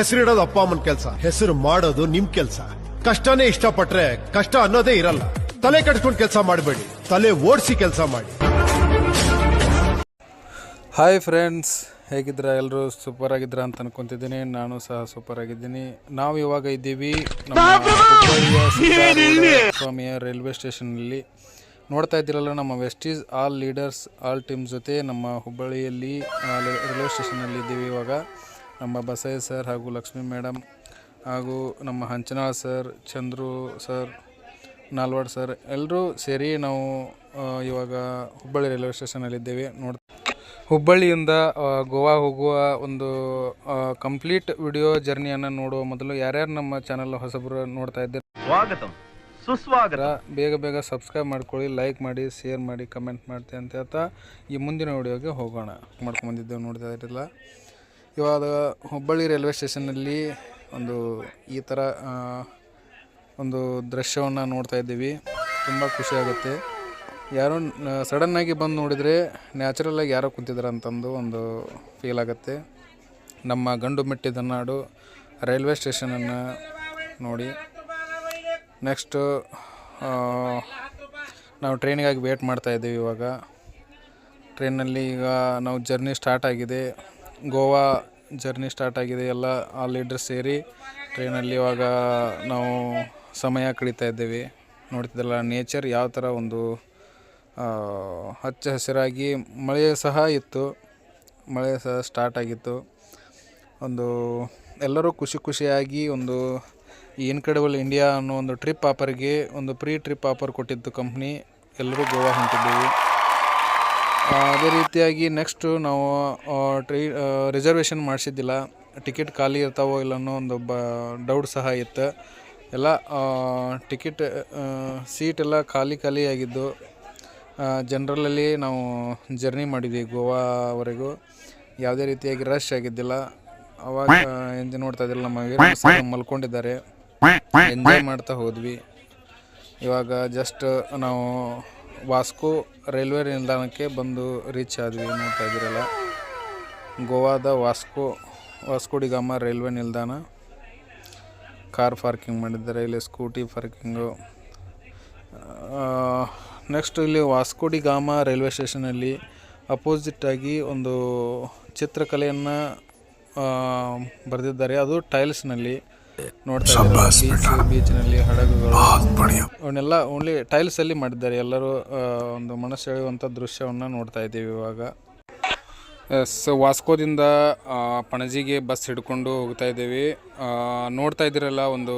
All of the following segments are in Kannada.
ಹೆಸರಿಡೋದು ಅಪ್ಪ ಅಮ್ಮನ ಕೆಲಸ, ಹೆಸರು ಮಾಡೋದು ನಿಮ್ ಕೆಲಸ. ಕಷ್ಟನೇ ಇಷ್ಟಪಟ್ರೆ ಕಷ್ಟ ಅನ್ನೋದೇ ಇರಲ್ಲ. ತಲೆ ಕಟ್ಕೊಂಡು ಕೆಲಸ ಮಾಡಬೇಡಿ, ತಲೆ ಓಡಿಸಿ ಕೆಲಸ ಮಾಡಿ. ಹಾಯ್ ಫ್ರೆಂಡ್ಸ್, ಹೇಗಿದ್ರ? ಎಲ್ಲರೂ ಸೂಪರ್ ಆಗಿದ್ರ ಅಂತ ಅನ್ಕೊಂತಿದ್ದೀನಿ. ನಾನು ಸಹ ಸೂಪರ್ ಆಗಿದ್ದೀನಿ. ನಾವು ಇವಾಗ ಇದ್ದೀವಿ ನಮ್ಮ ಹುಬ್ಬಳ್ಳಿಯ ಸ್ವಾಮಿಯ ರೈಲ್ವೆ ಸ್ಟೇಷನಲ್ಲಿ. ನೋಡ್ತಾ ಇದ್ದೀರಲ್ಲ, ನಮ್ಮ ವೆಸ್ಟೀಸ್ ಆಲ್ ಲೀಡರ್ಸ್ ಆಲ್ ಟೀಮ್ ಜೊತೆ ನಮ್ಮ ಹುಬ್ಬಳ್ಳಿಯಲ್ಲಿ ರೈಲ್ವೆ ಸ್ಟೇಷನಲ್ಲಿ ಇದ್ದೀವಿ. ಇವಾಗ ನಮ್ಮ ಬಸಯ್ಯ ಸರ್ ಹಾಗೂ ಲಕ್ಷ್ಮೀ ಮೇಡಮ್ ಹಾಗೂ ನಮ್ಮ Hanchanal sir, Chandru sir, Nalwad sir ಎಲ್ಲರೂ ಸೇರಿ ನಾವು ಇವಾಗ ಹುಬ್ಬಳ್ಳಿ ರೈಲ್ವೆ ಸ್ಟೇಷನಲ್ಲಿದ್ದೇವೆ. ಹುಬ್ಬಳ್ಳಿಯಿಂದ ಗೋವಾ ಹೋಗುವ ಒಂದು ಕಂಪ್ಲೀಟ್ ವಿಡಿಯೋ ಜರ್ನಿಯನ್ನು ನೋಡುವ ಮೊದಲು ಯಾರ್ಯಾರು ನಮ್ಮ ಚಾನಲ್ ಹೊಸಬರು ನೋಡ್ತಾ ಇದ್ದಾರೆ, ಸ್ವಾಗತ ಸುಸ್ವಾಗತ. ಬೇಗ ಸಬ್ಸ್ಕ್ರೈಬ್ ಮಾಡ್ಕೊಳ್ಳಿ, ಲೈಕ್ ಮಾಡಿ, ಶೇರ್ ಮಾಡಿ, ಕಮೆಂಟ್ ಮಾಡ್ತೀವಿ ಅಂತ ಹೇಳ್ತಾ ಈ ಮುಂದಿನ ವಿಡಿಯೋಗೆ ಹೋಗೋಣ. ಮಾಡ್ಕೊಂಬಂದಿದ್ದೇವೆ, ನೋಡ್ತಾ ಇರಲಿಲ್ಲ. ಇವಾಗ ಹುಬ್ಬಳ್ಳಿ ರೈಲ್ವೆ ಸ್ಟೇಷನ್ನಲ್ಲಿ ಈ ಥರ ಒಂದು ದೃಶ್ಯವನ್ನು ನೋಡ್ತಾ ಇದ್ದೀವಿ. ತುಂಬ ಖುಷಿಯಾಗುತ್ತೆ. ಯಾರೋ ಸಡನ್ನಾಗಿ ಬಂದು ನೋಡಿದರೆ ನ್ಯಾಚುರಲಾಗಿ ಯಾರೋ ಕೂತಿದ್ದಾರೆ ಅಂತಂದು ಒಂದು ಫೀಲ್ ಆಗುತ್ತೆ. ನಮ್ಮ ಗಂಡು ಮೆಟ್ಟಿದ ನಾಡು ರೈಲ್ವೆ ಸ್ಟೇಷನನ್ನು ನೋಡಿ. ನೆಕ್ಸ್ಟು ನಾವು ಟ್ರೈನಿಗಾಗಿ ವೇಟ್ ಮಾಡ್ತಾಯಿದ್ದೀವಿ. ಇವಾಗ ಟ್ರೈನಲ್ಲಿ ಈಗ ನಾವು ಜರ್ನಿ ಸ್ಟಾರ್ಟ್ ಆಗಿದೆ, ಗೋವಾ ಜರ್ನಿ ಸ್ಟಾರ್ಟ್ ಆಗಿದೆ. ಎಲ್ಲ ಆ ಲೀಡರ್ಸ್ ಸೇರಿ ಟ್ರೈನಲ್ಲಿ ಇವಾಗ ನಾವು ಸಮಯ ಕಳೀತಾ ಇದ್ದೇವೆ. ನೋಡ್ತಿದ್ದಲ್ಲ ನೇಚರ್ ಯಾವ ಥರ ಒಂದು ಹಚ್ಚ ಹಸಿರಾಗಿ, ಮಳೆ ಸಹ ಇತ್ತು, ಮಳೆ ಸಹ ಸ್ಟಾರ್ಟ್ ಆಗಿತ್ತು. ಎಲ್ಲರೂ ಖುಷಿಯಾಗಿ ಈ ಇನ್ಕ್ರೆಡಿಬಲ್ ಇಂಡಿಯಾ ಅನ್ನೋ ಒಂದು ಟ್ರಿಪ್ ಆಫರ್ಗೆ ಪ್ರೀ ಟ್ರಿಪ್ ಆಫರ್ ಕೊಟ್ಟಿದ್ದು ಕಂಪ್ನಿ. ಎಲ್ಲರೂ ಗೋವಾ ಹೊಂಟಿದ್ದೀವಿ. ಅದೇ ರೀತಿಯಾಗಿ ನೆಕ್ಸ್ಟು ನಾವು ರಿಸರ್ವೇಷನ್ ಮಾಡಿಸಿದ್ದಿಲ್ಲ, ಟಿಕೆಟ್ ಖಾಲಿ ಇರ್ತಾವೋ ಇಲ್ಲ ಅನ್ನೋ ಒಂದು ಡೌಟ್ ಸಹ ಇತ್ತು. ಎಲ್ಲ ಟಿಕೆಟ್ ಸೀಟೆಲ್ಲ ಖಾಲಿ ಆಗಿದ್ದು. ಜನರಲಲ್ಲಿ ನಾವು ಜರ್ನಿ ಮಾಡಿದ್ವಿ ಗೋವಾವರೆಗೂ. ಯಾವುದೇ ರೀತಿಯಾಗಿ ರಶ್ ಆಗಿದ್ದಿಲ್ಲ. ಅವಾಗ ನೋಡ್ತಾ ಇದ್ದಿಲ್ಲ, ನಮ್ಮ ವೀರಣ್ಣ ಸರ್ ಮಲ್ಕೊಂಡಿದ್ದಾರೆ, ಎಂಜಾಯ್ ಮಾಡ್ತಾ ಹೋದ್ವಿ. ಇವಾಗ ಜಸ್ಟ್ ನಾವು ವಾಸ್ಕೋ ರೈಲ್ವೆ ನಿಲ್ದಾಣಕ್ಕೆ ಬಂದು ರೀಚ್ ಆದ್ವಿ. ನೋಡ್ತಾ ಇದ್ದೀರಲ್ಲ, ಗೋವಾದ ವಾಸ್ಕೋ ಡಿ ಗಾಮಾ ರೈಲ್ವೆ ನಿಲ್ದಾಣ. ಕಾರ್ ಪಾರ್ಕಿಂಗ್ ಮಾಡಿದ್ದಾರೆ, ಇಲ್ಲಿ ಸ್ಕೂಟಿ ಪಾರ್ಕಿಂಗು. ನೆಕ್ಸ್ಟ್ ಇಲ್ಲಿ ವಾಸ್ಕೋ ಡಿ ಗಾಮಾ ರೈಲ್ವೆ ಸ್ಟೇಷನಲ್ಲಿ ಅಪೋಸಿಟ್ಟಾಗಿ ಒಂದು ಚಿತ್ರಕಲೆಯನ್ನು ಬರೆದಿದ್ದಾರೆ. ಅದು ಟೈಲ್ಸ್ನಲ್ಲಿ ನೋಡ್ತಾ ಇದ್ದಾರೆ. ಬೀಚ್ನಲ್ಲಿ ಹಡಗುಗಳು ಅವನ್ನೆಲ್ಲ ಓನ್ಲಿ ಟೈಲ್ಸಲ್ಲಿ ಮಾಡಿದ್ದಾರೆ. ಎಲ್ಲರೂ ಒಂದು ಮನಸ್ಸು ಎಳೆಯುವಂಥ ದೃಶ್ಯವನ್ನು ನೋಡ್ತಾ ಇದ್ದೀವಿ ಇವಾಗ. ವಾಸ್ಕೋದಿಂದ ಪಣಜಿಗೆ ಬಸ್ ಹಿಡ್ಕೊಂಡು ಹೋಗ್ತಾ ಇದ್ದೀವಿ. ನೋಡ್ತಾ ಇದ್ದೀರಲ್ಲ, ಒಂದು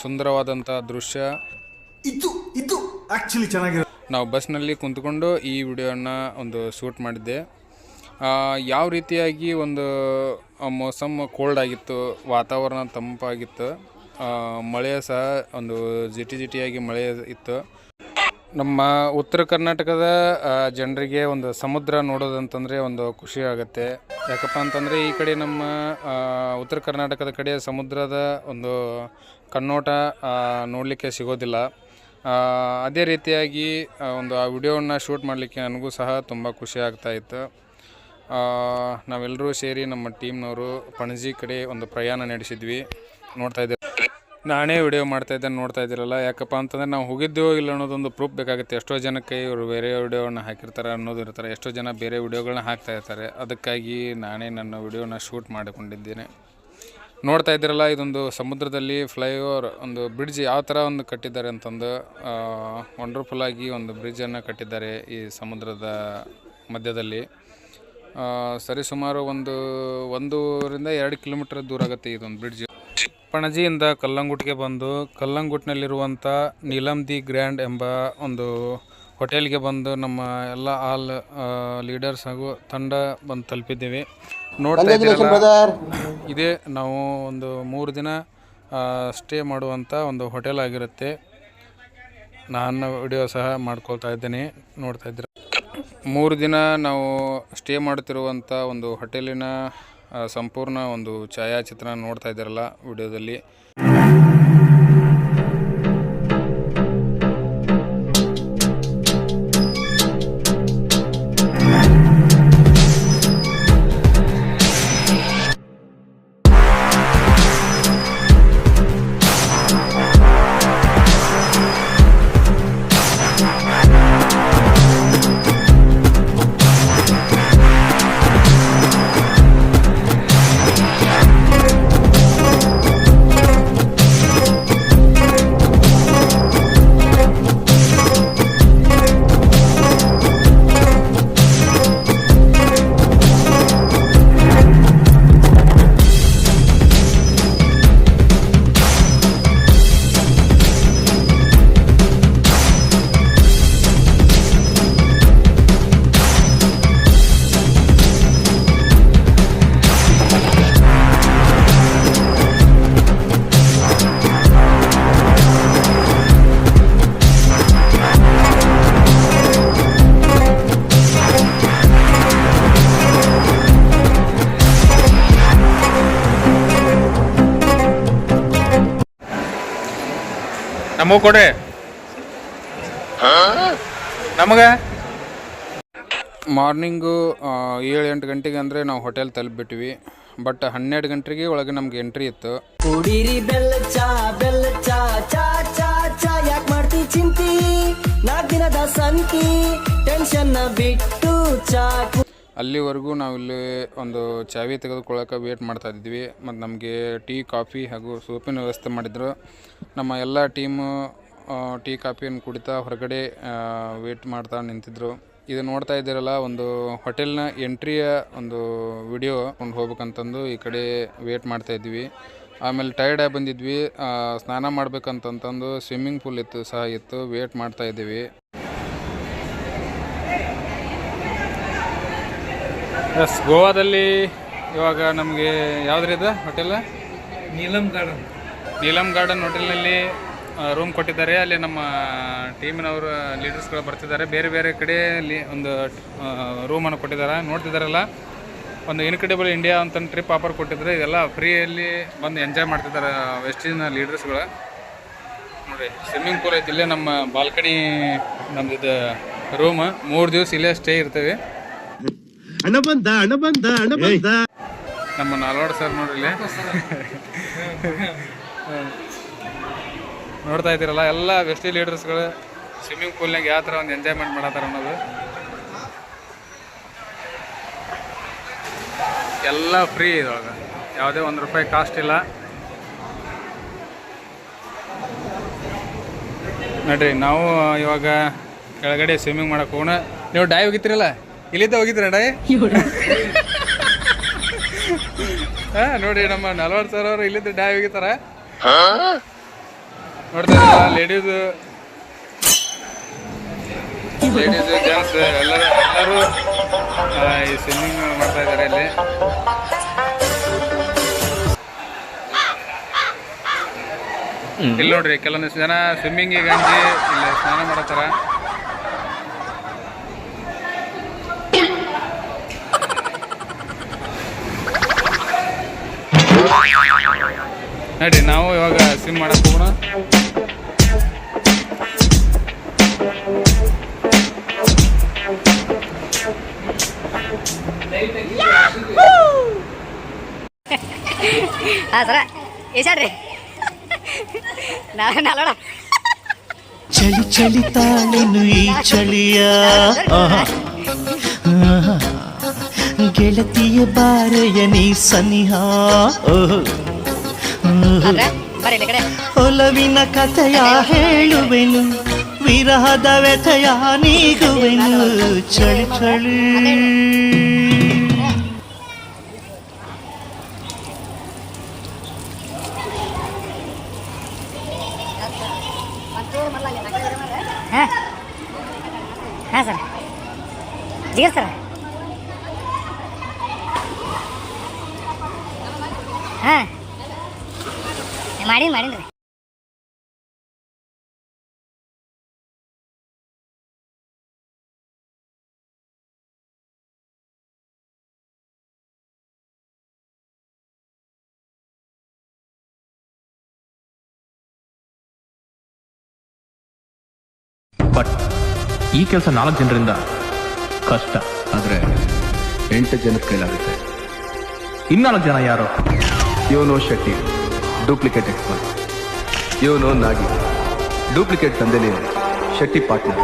ಸುಂದರವಾದಂಥ ದೃಶ್ಯ. ಇದು ಆ್ಯಕ್ಚುಲಿ ಚೆನ್ನಾಗಿದೆ. ನಾವು ಬಸ್ನಲ್ಲಿ ಕುಂತ್ಕೊಂಡು ಈ ವಿಡಿಯೋನ ಶೂಟ್ ಮಾಡಿದ್ದೆ. ಯಾವ ರೀತಿಯಾಗಿ ಮೌಸಮ್ ಕೋಲ್ಡ್ ಆಗಿತ್ತು, ವಾತಾವರಣ ತಂಪಾಗಿತ್ತು, ಮಳೆ ಸಹ ಜಿಟಿಯಾಗಿ ಮಳೆ ಇತ್ತು. ನಮ್ಮ ಉತ್ತರ ಕರ್ನಾಟಕದ ಜನರಿಗೆ ಸಮುದ್ರ ನೋಡೋದಂತಂದರೆ ಖುಷಿ ಆಗುತ್ತೆ. ಯಾಕಪ್ಪ ಅಂತಂದರೆ ಈ ಕಡೆ ನಮ್ಮ ಉತ್ತರ ಕರ್ನಾಟಕದ ಕಡೆ ಸಮುದ್ರದ ಕಣ್ಣೋಟ ನೋಡಲಿಕ್ಕೆ ಸಿಗೋದಿಲ್ಲ. ಅದೇ ರೀತಿಯಾಗಿ ಆ ವಿಡಿಯೋವನ್ನು ಶೂಟ್ ಮಾಡಲಿಕ್ಕೆ ನನಗೂ ಸಹ ತುಂಬ ಖುಷಿ ಆಗ್ತಾಯಿತ್ತು. ನಾವೆಲ್ಲರೂ ಸೇರಿ ನಮ್ಮ ಟೀಮ್ನವರು ಪಣಜಿ ಕಡೆ ಪ್ರಯಾಣ ನಡೆಸಿದ್ವಿ. ನೋಡ್ತಾ ಇದ್ದೀವಿ, ನಾನೇ ವಿಡಿಯೋ ಮಾಡ್ತಾಯಿದ್ದೆ, ನೋಡ್ತಾ ಇದ್ದೀರಲ್ಲ. ಯಾಕಪ್ಪ ಅಂತಂದರೆ ನಾವು ಹೋಗಿದ್ದೇವೋ ಇಲ್ಲ ಅನ್ನೋದೊಂದು ಪ್ರೂಫ್ ಬೇಕಾಗುತ್ತೆ. ಎಷ್ಟೋ ಜನಕ್ಕೆ ಇವರು ಬೇರೆ ವಿಡಿಯೋಗಳನ್ನ ಹಾಕಿರ್ತಾರೆ ಅನ್ನೋದು ಇರ್ತಾರೆ, ಎಷ್ಟೋ ಜನ ಬೇರೆ ವಿಡಿಯೋಗಳನ್ನ ಹಾಕ್ತಾಯಿರ್ತಾರೆ. ಅದಕ್ಕಾಗಿ ನಾನೇ ನನ್ನ ವಿಡಿಯೋನ ಶೂಟ್ ಮಾಡಿಕೊಂಡಿದ್ದೇನೆ. ನೋಡ್ತಾ ಇದ್ದೀರಲ್ಲ, ಇದೊಂದು ಸಮುದ್ರದಲ್ಲಿ ಫ್ಲೈಓವರ್ ಬ್ರಿಡ್ಜ್ ಯಾವ ಥರ ಕಟ್ಟಿದ್ದಾರೆ ಅಂತಂದು ವಂಡರ್ಫುಲ್ಲಾಗಿ ಬ್ರಿಡ್ಜನ್ನು ಕಟ್ಟಿದ್ದಾರೆ ಈ ಸಮುದ್ರದ ಮಧ್ಯದಲ್ಲಿ. ಸರಿಸುಮಾರು 1-2 ಕಿಲೋಮೀಟರ್ ದೂರ ಆಗುತ್ತೆ ಇದೊಂದು ಬ್ರಿಡ್ಜ್. ಪಣಜಿಯಿಂದ ಕಲ್ಲಂಗುಟ್ಟಿಗೆ ಬಂದು ಕಲ್ಲಂಗುಟ್ಟಿನಲ್ಲಿರುವಂಥ ನೀಲಮ್ ದಿ ಗ್ರ್ಯಾಂಡ್ ಎಂಬ ಹೋಟೆಲ್ಗೆ ಬಂದು ನಮ್ಮ ಎಲ್ಲ ಆಲ್ ಲೀಡರ್ಸ್ ಹಾಗೂ ತಂಡ ಬಂದು ತಲುಪಿದ್ದೇವೆ. ನೋಡ್ತಾ ಇದ್ದೀರಲ್ಲ, ಇದೇ ನಾವು 3 ದಿನ ಸ್ಟೇ ಮಾಡುವಂಥ ಹೋಟೆಲ್ ಆಗಿರುತ್ತೆ. ನಾನು ವಿಡಿಯೋ ಸಹ ಮಾಡ್ಕೊಳ್ತಾ ಇದ್ದೇನೆ. ನೋಡ್ತಾ ಇದ್ದೀರ, 3 ದಿನ ನಾವು ಸ್ಟೇ ಮಾಡುತ್ತಿರುವಂಥ ಹೋಟೆಲಿನ ಸಂಪೂರ್ಣ ಛಾಯಾಚಿತ್ರ ನೋಡ್ತಾ ಇದ್ದೀರಲ್ಲ ವಿಡಿಯೋದಲ್ಲಿ. ನಮಗೂ ಕೊಡ್ರಿ ನಮಗೆ. ಮಾರ್ನಿಂಗು 7-8 ಗಂಟೆಗೆ ಅಂದರೆ ನಾವು ಹೋಟೆಲ್ ತಲುಪಿಬಿಟ್ವಿ. ಬಟ್ 12 ಗಂಟೆಗೆ ಒಳಗೆ ನಮ್ಗೆ ಎಂಟ್ರಿ ಇತ್ತು. ಕುಡೀರಿ ಬೆಲ್ಲ ಚಾ ಚಾ ಚಾ ಚಾ ಯಾಕೆ ಮಾಡ್ತಿ ಚಿಂತಿ 4 ದಿನದ ಸಂತಿ ಟೆನ್ಷನ್ ಬಿಟ್ಟು ಚಾ. ಅಲ್ಲಿವರೆಗೂ ನಾವಿಲ್ಲಿ ಒಂದು ಚಾವಿ ತೆಗೆದುಕೊಳ್ಳೋಕೆ ವೇಟ್ ಮಾಡ್ತಾ ಇದ್ವಿ. ಮತ್ತು ನಮಗೆ ಟೀ ಕಾಫಿ ಹಾಗೂ ಸೂಪಿನ ವ್ಯವಸ್ಥೆ ಮಾಡಿದ್ರು. ನಮ್ಮ ಎಲ್ಲ ಟೀಮು ಟೀ ಕಾಫಿಯನ್ನು ಕುಡಿತಾ ಹೊರಗಡೆ ವೇಟ್ ಮಾಡ್ತಾ ನಿಂತಿದ್ರು. ಇದು ನೋಡ್ತಾ ಇದ್ದೀರಲ್ಲ, ಒಂದು ಹೋಟೆಲ್ನ ಎಂಟ್ರಿಯ ಒಂದು ವಿಡಿಯೋ ಕೊಂಡು ಹೋಗ್ಬೇಕಂತಂದು ಈ ಕಡೆ ವೇಟ್ ಮಾಡ್ತಾ ಇದ್ವಿ. ಆಮೇಲೆ ಟೈರ್ಡ್ ಆಗಿ ಬಂದಿದ್ವಿ, ಸ್ನಾನ ಮಾಡ್ಬೇಕಂತಂದು ಸ್ವಿಮ್ಮಿಂಗ್ ಪೂಲ್ ಇತ್ತು, ವೇಟ್ ಮಾಡ್ತಾ ಇದ್ದೀವಿ. ಎಸ್, ಗೋವಾದಲ್ಲಿ ಇವಾಗ ನಮಗೆ ಯಾವುದ್ರಿದೆ ಹೋಟೆಲ್? ನೀಲಮ್ ಗಾರ್ಡನ್ ಹೋಟೆಲ್ನಲ್ಲಿ ರೂಮ್ ಕೊಟ್ಟಿದ್ದಾರೆ. ಅಲ್ಲಿ ನಮ್ಮ ಟೀಮಿನವರು ಲೀಡರ್ಸ್ಗಳು ಬರ್ತಿದ್ದಾರೆ. ಬೇರೆ ಬೇರೆ ಕಡೆ ಅಲ್ಲಿ ಒಂದು ರೂಮನ್ನು ಕೊಟ್ಟಿದ್ದಾರೆ. ನೋಡ್ತಿದ್ದಾರಲ್ಲ, ಒಂದು ಇನ್ಕ್ರೆಡಿಬಲ್ ಇಂಡಿಯಾ ಅಂತ ಟ್ರಿಪ್ ಆಫರ್ ಕೊಟ್ಟಿದ್ದಾರೆ. ಇದೆಲ್ಲ ಫ್ರೀಯಲ್ಲಿ ಬಂದು ಎಂಜಾಯ್ ಮಾಡ್ತಿದ್ದಾರೆ ವೆಸ್ಟಿನ ಲೀಡರ್ಸ್ಗಳು. ನೋಡಿ, ಸ್ವಿಮ್ಮಿಂಗ್ ಪೂಲ್ ಐತಿ. ಇಲ್ಲೇ ನಮ್ಮ ಬಾಲ್ಕನಿ, ನಮ್ದು ರೂಮ್. 3 ದಿವಸ ಇಲ್ಲೇ ಸ್ಟೇ ಇರ್ತೇವೆ. ನಮ್ಮ ನಾಲ್ವಾಡ್ ಸರ್ ನೋಡ್ರಿ ಇಲ್ಲಿ ನೋಡ್ತಾ ಇದ್ದೀರಲ್ಲ, ಎಲ್ಲ ವೆಸ್ಟಿ ಲೀಡರ್ಸ್ಗಳು ಸ್ವಿಮ್ಮಿಂಗ್ ಪೂಲ್ನಾಗ ಯಾವ ಥರ ಒಂದು ಎಂಜಾಯ್ಮೆಂಟ್ ಮಾಡತ್ತಾರ ಅನ್ನೋದು. ಎಲ್ಲ ಫ್ರೀ ಇವಾಗ, ಯಾವುದೇ ₹1 ಕಾಸ್ಟ್ ಇಲ್ಲ. ನೋಡ್ರಿ, ನಾವು ಇವಾಗ ಕೆಳಗಡೆ ಸ್ವಿಮ್ಮಿಂಗ್ ಮಾಡಕ್ಕೆ ಹೋಗೋಣ. ನೀವು ಡೈ ಹೋಗಿತ್ತೀರಲ್ಲ, ಇಲ್ಲಿದ್ದ ಹೋಗಿದ್ದೀರ ಡೈ? ಹಾಂ, ನೋಡಿ, ನಮ್ಮ 40 ಸರ್ ಅವರು ಇಲ್ಲಿದ್ದ ಡೈ ಹೋಗಿತ್ತಾರ. ನೋಡ್ತಾ ಇದ್ದೀರಾ, ಲೇಡೀಸು ಜೆಂಟ್ಸ್ ಎಲ್ಲರೂ ಈ ಸ್ವಿಮ್ಮಿಂಗ್ ಮಾಡ್ತಾ ಇದ್ದಾರೆ. ಇಲ್ಲಿ ನೋಡ್ರಿ, ಕೆಲವೊಂದಿಷ್ಟು ಜನ ಸ್ವಿಮ್ಮಿಂಗಿಗೆ ಅಂಜಿ ಇಲ್ಲಿ ಸ್ನಾನ ಮಾಡತ್ತಾರ. ನೋಡಿ, ನಾವು ಇವಾಗ ಸ್ವಿಮ್ ಮಾಡಕ್ಕೆ ಹೋಗೋಣ. ಸರ ಏಸಾಡ್ರಿ ನಾಳೋಣ. ಚಳಿ ಚಳಿ ತಾಳೆನು ಈ ಚಳಿಯ ಗೆಳತಿಯ ಬಾರೆಯ ನೀ ಸನಿಹ ಒಲವಿನ ಕಥೆಯ ಹೇಳುವೆನು, ವಿರಹದ ವ್ಯಥೆಯ ನೀಗುವೆನು. ಚಳಿ ಚಳಿ ಹಾಂ ಸರ್, ಜಿಗರ್ ಸರ್. ಹಾಂ, ಮಾಡೀನಿ. ಬಟ್ ಈ ಕೆಲಸ 4 ಜನರಿಂದ ಕಷ್ಟ. ಆದರೆ 8 ಜನದ ಕೈಲಾಗುತ್ತೆ. 4 ಜನ ಯಾರು? ಇವನು ಶೆಟ್ಟಿ, ಡೂಪ್ಲಿಕೇಟ್ ಎಕ್ಸ್ಪರ್ಟ್. ಇವನು ನಾಗಿ, ಡೂಪ್ಲಿಕೇಟ್ ದಂಧೆಲಿ ಶೆಟ್ಟಿ ಪಾರ್ಟ್ನರ್.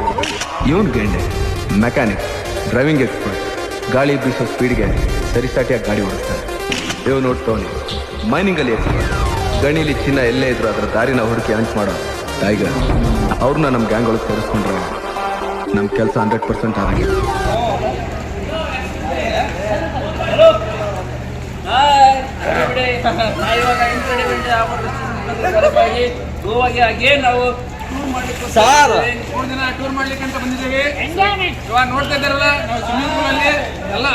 ಇವನು ಗೆಂಡೆ, ಮೆಕ್ಯಾನಿಕ್, ಡ್ರೈವಿಂಗ್ ಎಕ್ಸ್ಪರ್ಟ್. ಗಾಳಿ ಬೀಸೋ ಸ್ಪೀಡ್ಗೆ ಸರಿಸಾಟಿಯಾಗಿ ಗಾಡಿ ಓಡಿಸ್ತಾರೆ. ಇವನು ಟೋನಿ, ಮೈನಿಂಗಲ್ಲಿ ಎಕ್ಸ್ಪರ್ಟ್. ಗಣಿಲಿ ಚಿನ್ನ ಎಲ್ಲೇ ಇದ್ರು ಅದರ ದಾರಿನ ಹುಡುಕಿ ಹಂಚ್ ಮಾಡೋ ಟೈಗರ್. ಅವ್ರನ್ನ ನಮ್ಮ ಗ್ಯಾಂಗ್ ಒಳಗೆ ಸೇರಿಸ್ಕೊಂಡ್ರೆ ನಮ್ಮ ಕೆಲಸ 100% ಆಗಿದೆ. ಟೂರ್ ಮಾಡ್ಲಿಕ್ಕೆ ಅಂತ ಬಂದಿದ್ದೇವೆ. ಇವಾಗ ನೋಡ್ತಾ ಇದ್ದಾರಲ್ಲ, ನಾವು ಸ್ವಿಮ್ಮಿಂಗ್ ಪೂಲ್ ಅಲ್ಲಿ ಎಲ್ಲ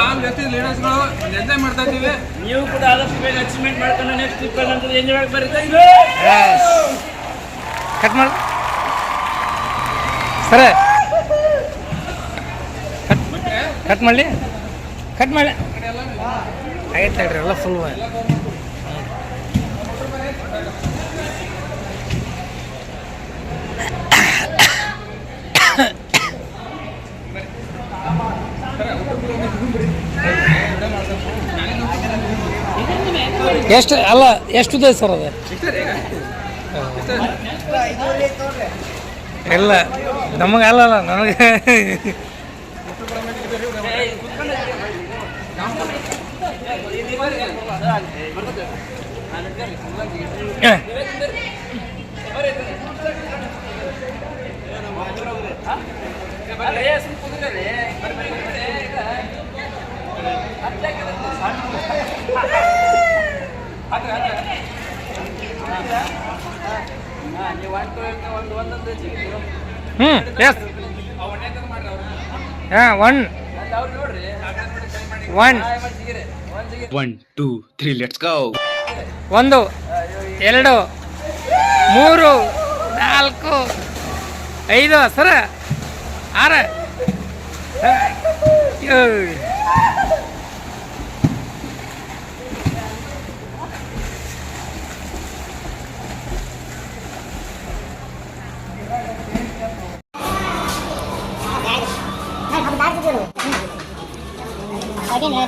ಲೀಡರ್ಸ್ಗಳು ಎಂಜಾಯ್ ಮಾಡ್ತಾ ಇದ್ದೀವಿ. ನೀವು ಕೂಡ ಆದಷ್ಟು ಬೇಗ ಅಚೀವ್ಮೆಂಟ್ ಮಾಡ್ಕೊಂಡು ನೆಕ್ಸ್ಟ್ ಟ್ರಿಪ್ ಅಂತ ಎಂಜಾಯ್ ಬರೀತಾ ಕಟ್ ಮಾಡಿ ಸರ್, ಕಟ್ ಮಾಡಲಿ ಆಗೈತೆ ಹೇಳ್ರಿ, ಎಲ್ಲ ಫುಲ್. ಎಷ್ಟು ಅಲ್ಲ ಎಷ್ಟು ಸರ್ ಅದು ಇಲ್ಲ ನಮಗೆ ಅಲ್ಲಲ್ಲ ನನಗೆ ಎಸ್ ಹಾಂ 1 1 2 3 ಲೆಟ್ಸ್ ಗೋ 1 2 3 4 5 ಸರ 6 ಅದೇನು